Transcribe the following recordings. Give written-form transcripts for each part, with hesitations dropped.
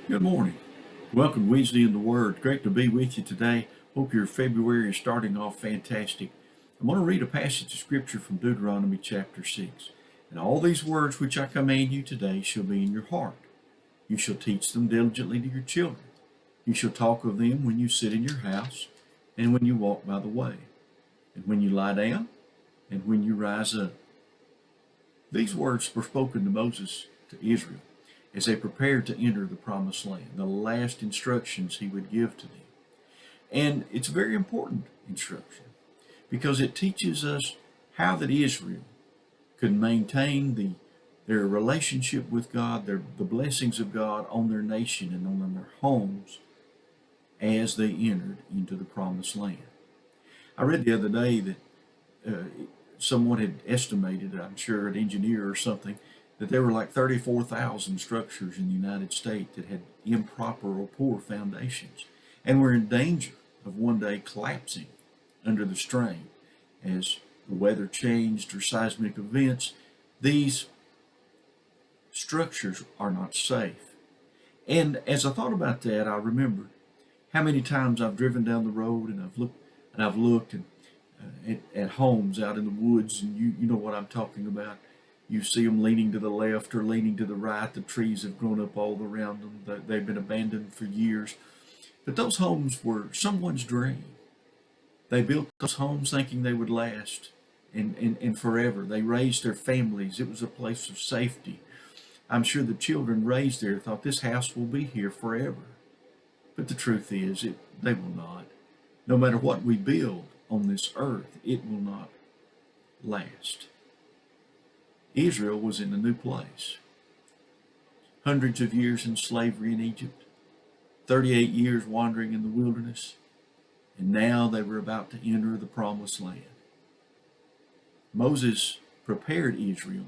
Good morning. Welcome to Wednesday in the Word. Great to be with you today. Hope your February is starting off fantastic. I'm going to read a passage of Scripture from Deuteronomy chapter 6. And all these words which I command you today shall be in your heart. You shall teach them diligently to your children. You shall talk of them when you sit in your house and when you walk by the way, and when you lie down and when you rise up. These words were spoken to Moses, to Israel, as they prepared to enter the promised land, the last instructions he would give to them. And it's a very important instruction because it teaches us how that Israel could maintain their relationship with God, the blessings of God on their nation and on their homes as they entered into the promised land. I read the other day that someone had estimated, I'm sure an engineer or something, that there were like 34,000 structures in the United States that had improper or poor foundations and were in danger of one day collapsing under the strain as the weather changed or seismic events. These structures are not safe. And as I thought about that, I remembered how many times I've driven down the road and I've looked at homes out in the woods, and you know what I'm talking about. You see them leaning to the left or leaning to the right. The trees have grown up all around them. They've been abandoned for years. But those homes were someone's dream. They built those homes thinking they would last and forever. They raised their families. It was a place of safety. I'm sure the children raised there thought this house will be here forever. But the truth is, they will not. No matter what we build on this earth, it will not last. Israel was in a new place. Hundreds of years in slavery in Egypt, 38 years wandering in the wilderness, and now they were about to enter the promised land. Moses prepared Israel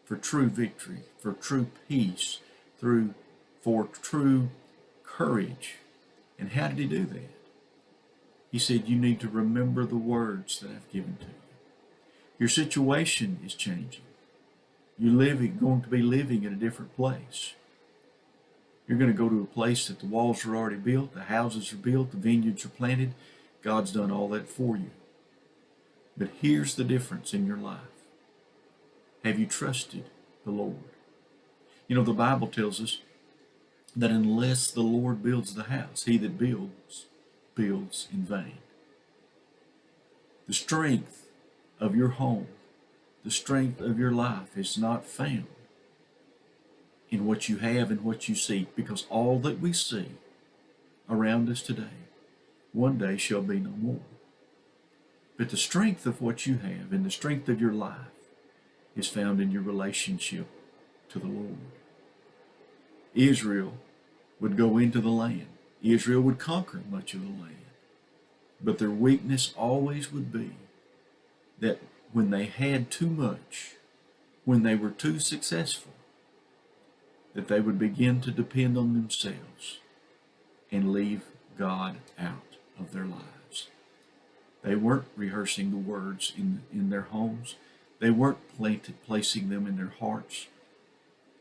for true victory, for true peace, for true courage. And how did he do that? He said, you need to remember the words that I've given to you. Your situation is changing. You're going to be living in a different place. You're going to go to a place that the walls are already built, the houses are built, the vineyards are planted. God's done all that for you. But here's the difference in your life. Have you trusted the Lord? You know, the Bible tells us that unless the Lord builds the house, he that builds in vain. The strength of your home, the strength of your life is not found in what you have and what you see, because all that we see around us today one day shall be no more. But the strength of what you have and the strength of your life is found in your relationship to the Lord. Israel would go into the land. Israel would conquer much of the land. But their weakness always would be that when they had too much, when they were too successful, that they would begin to depend on themselves and leave God out of their lives. They weren't rehearsing the words in their homes. They weren't placing them in their hearts.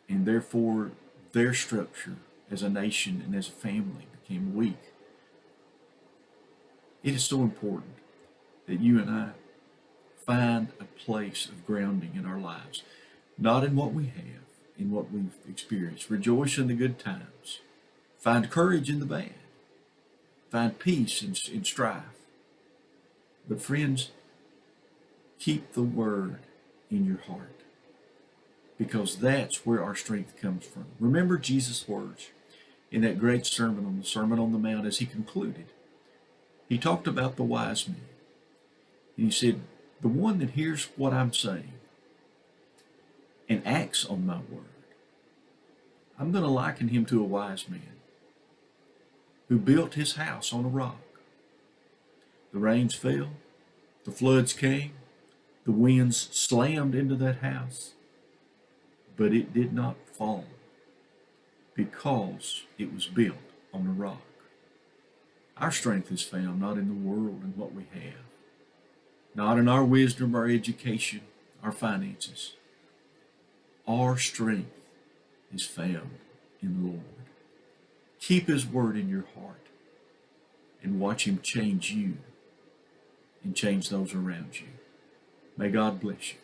And therefore, their structure as a nation and as a family became weak. It is so important that you and I find a place of grounding in our lives, not in what we have, in what we've experienced. Rejoice in the good times. Find courage in the bad. Find peace in strife. But friends, keep the word in your heart, because that's where our strength comes from. Remember Jesus' words in that great sermon on the Sermon on the Mount as he concluded. He talked about the wise man. And he said, the one that hears what I'm saying and acts on my word, I'm going to liken him to a wise man who built his house on a rock. The rains fell, the floods came, the winds slammed into that house, but it did not fall because it was built on a rock. Our strength is found not in the world and what we have, not in our wisdom, our education, our finances. Our strength is found in the Lord. Keep His Word in your heart and watch Him change you and change those around you. May God bless you.